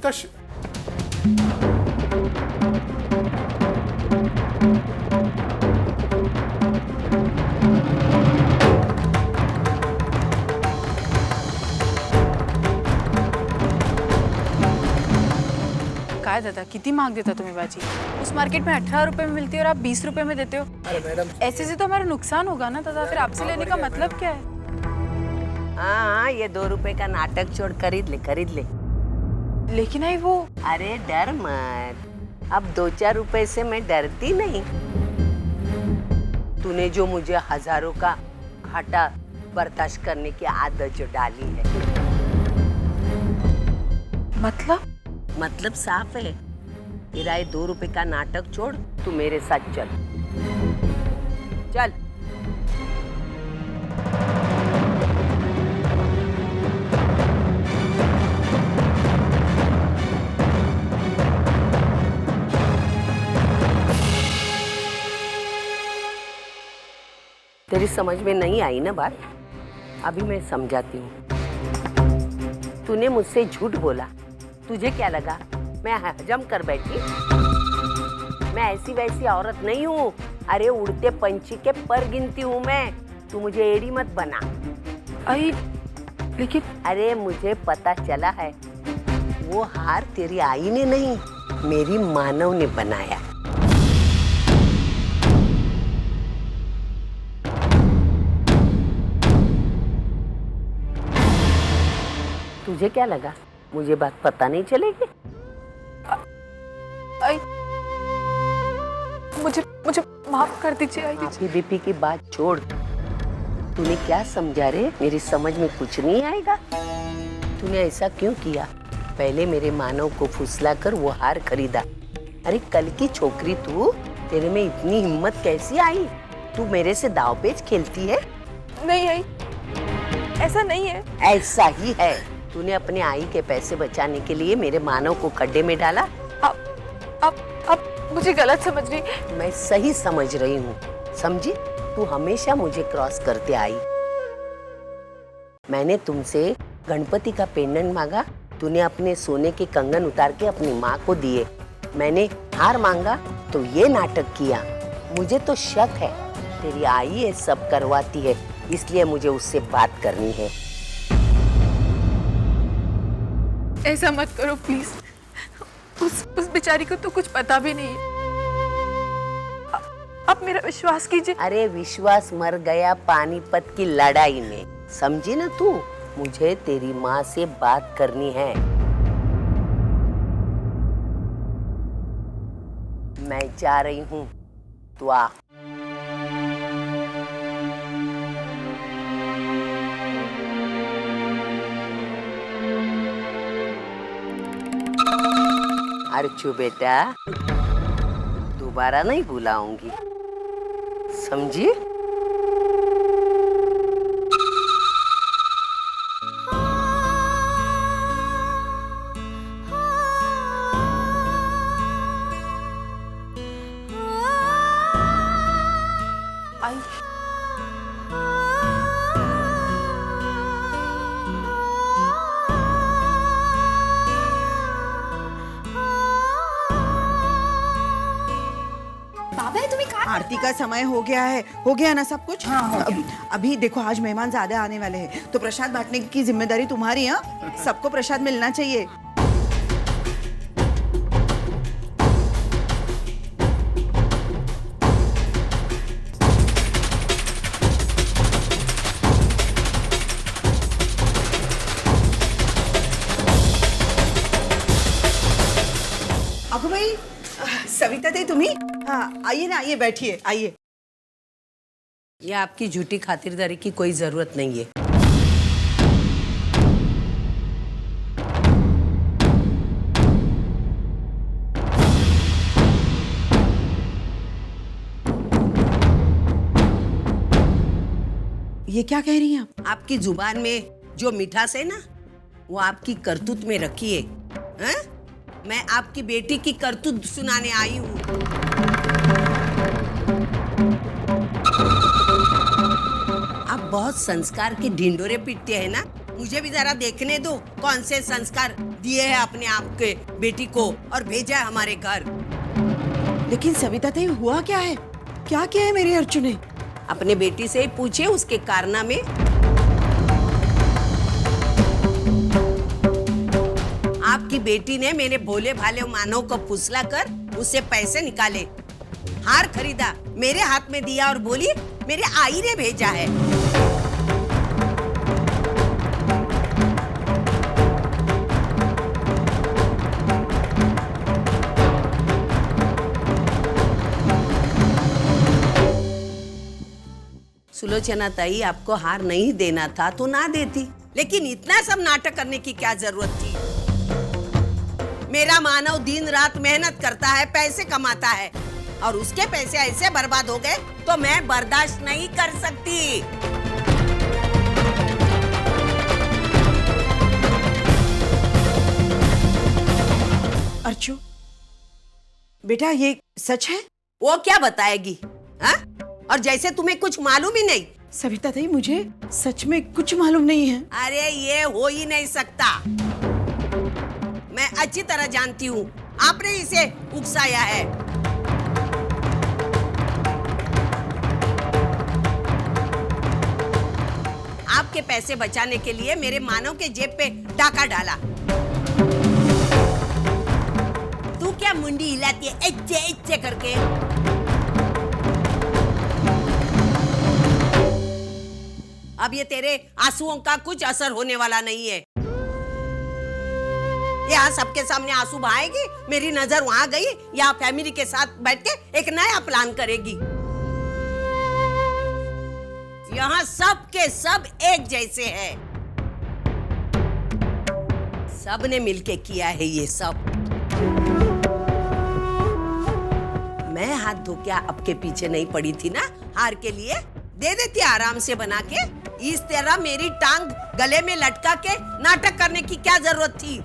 इतना काय दादा, किती महाग देता तुम्ही भाजी? उस मार्केट में 18 रुपए में मिलती है और आप 20 रुपए में देते हो। अरे मैडम, ऐसे से तो हमारा नुकसान होगा ना दादा, फिर आपसे लेने का मतलब क्या है? हाँ, ये 2 रुपए का नाटक छोड़ खरीद ले। लेकिन आई वो, अरे डर मत, अब 2-4 रुपए से मैं डरती नहीं। तूने जो मुझे हजारों का घाटा बर्दाश्त करने की आदत जो डाली है, मतलब साफ है। तेरा ये 2 रुपए का नाटक छोड़, तू मेरे साथ चल। तेरी समझ में नहीं आई ना बात? अभी मैं समझाती हूँ। तूने मुझसे झूठ बोला, तुझे क्या लगा मैं हजम कर बैठी? मैं ऐसी वैसी औरत नहीं हूँ। अरे उड़ते पंछी के पर गिनती हूँ मैं। तू मुझे एड़ी मत बना। आई लेकिन अरे मुझे पता चला है, वो हार तेरी आई ने नहीं, मेरी मानव ने बनाया। तुझे क्या लगा मुझे बात पता नहीं चलेगी? आई मुझे माफ कर दीजिए। आई माफी बीपी की बात छोड़। तूने क्या समझा रे? मेरी समझ में कुछ नहीं आएगा। तूने ऐसा क्यों किया? पहले मेरे मानव को फुसला कर वो हार खरीदा। अरे कल की छोकरी तू, तेरे में इतनी हिम्मत कैसी आई? तू मेरे से दावपेच खेलती है? नहीं आई, ऐसा नहीं है। ऐसा ही है। तूने अपने आई के पैसे बचाने के लिए मेरे मानव को खड्डे में डाला। अब मुझे गलत समझ रही। मैं सही समझ रही हूँ, समझी? तू हमेशा मुझे क्रॉस करते आई। मैंने तुमसे गणपति का पेंडेंट मांगा, तूने अपने सोने के कंगन उतार के अपनी माँ को दिए। मैंने हार मांगा तो ये नाटक किया। मुझे तो शक है तेरी आई ये सब करवाती है, इसलिए मुझे उससे बात करनी है। ऐसा मत करो प्लीज। उस बेचारी को तो कुछ पता भी नहीं है। आप मेरा विश्वास कीजिए। अरे विश्वास मर गया पानीपत की लड़ाई में, समझी ना तू? मुझे तेरी माँ से बात करनी है। मैं जा रही हूँ, तू आ। अर्चू बेटा, दोबारा नहीं बुलाऊंगी, समझी? आई आरती का समय हो गया ना सब कुछ? हाँ, हो गया। अभी देखो आज मेहमान ज्यादा आने वाले हैं, तो प्रसाद बांटने की जिम्मेदारी तुम्हारी है। सबको प्रसाद मिलना चाहिए। अगो भाई, सविता दी तुम्ही? हाँ आइए ना, आइए बैठिए, आइए। ये आपकी झूठी खातिरदारी की कोई जरूरत नहीं है। ये क्या कह रही हैं आप? आपकी जुबान में जो मिठास है ना, वो आपकी करतूत में रखी है। हैं? मैं आपकी बेटी की करतूत सुनाने आई हूँ। आप बहुत संस्कार के ढिंडोरे पीटते हैं ना, मुझे भी जरा देखने दो कौन से संस्कार दिए हैं अपने आप के बेटी को और भेजा है हमारे घर। लेकिन सविता ताई हुआ क्या है? क्या किया है मेरे अर्जुन ने? अपने बेटी से ही पूछे उसके कारनामे। आपकी बेटी ने मेरे भोले भाले मानव को फुसला कर उससे पैसे निकाले, हार खरीदा, मेरे हाथ में दिया और बोली मेरे आई ने भेजा है। सुलोचना ताई, आपको हार नहीं देना था तो ना देती, लेकिन इतना सब नाटक करने की क्या जरूरत थी? मेरा मानव दिन रात मेहनत करता है, पैसे कमाता है, और उसके पैसे ऐसे बर्बाद हो गए तो मैं बर्दाश्त नहीं कर सकती। अर्जु, बेटा ये सच है? वो क्या बताएगी? हाँ? और जैसे तुम्हें कुछ मालूम ही नहीं। सविता ताई, मुझे सच में कुछ मालूम नहीं है। अरे ये हो ही नहीं सकता। मैं अच्छी तरह जानती हूँ, आपने इसे उकसाया है। आपके पैसे बचाने के लिए मेरे मानव के जेब पे डाका डाला। तू क्या मुंडी हिलाती है इच्चे इच्चे करके? अब ये तेरे आंसुओं का कुछ असर होने वाला नहीं है। यहाँ सबके सामने आंसू बहाएगी, मेरी नजर वहां गई, यहाँ फैमिली के साथ बैठ के एक नया प्लान करेगी। यहाँ सब के सब एक जैसे हैं। सब ने मिलके किया है ये सब। मैं हाथ धो के आपके पीछे नहीं पड़ी थी ना हार के लिए, दे देती आराम से बना के। इस तरह मेरी टांग गले में लटका के नाटक करने की क्या जरूरत थी?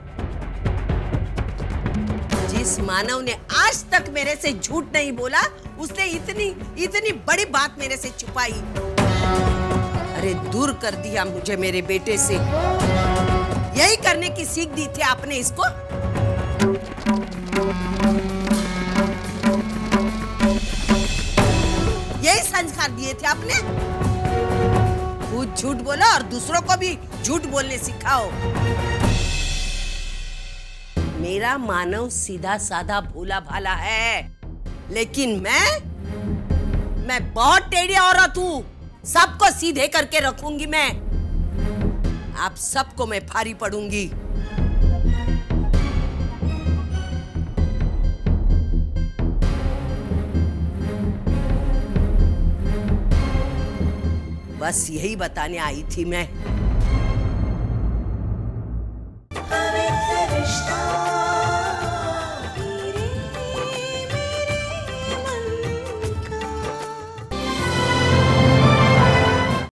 जिस मानव ने आज तक मेरे से झूठ नहीं बोला, उसने इतनी बड़ी बात मेरे से छुपाई। अरे दूर कर दिया मुझे मेरे बेटे से। यही करने की सीख दी थी आपने इसको? यही संस्कार दिए थे आपने? खुद झूठ बोलो और दूसरों को भी झूठ बोलने सिखाओ। मेरा मानव सीधा साधा भोला भाला है, लेकिन मैं बहुत टेढ़ी औरत हूँ। सबको सीधे करके रखूंगी मैं। आप सबको मैं भारी पड़ूंगी। बस यही बताने आई थी मैं।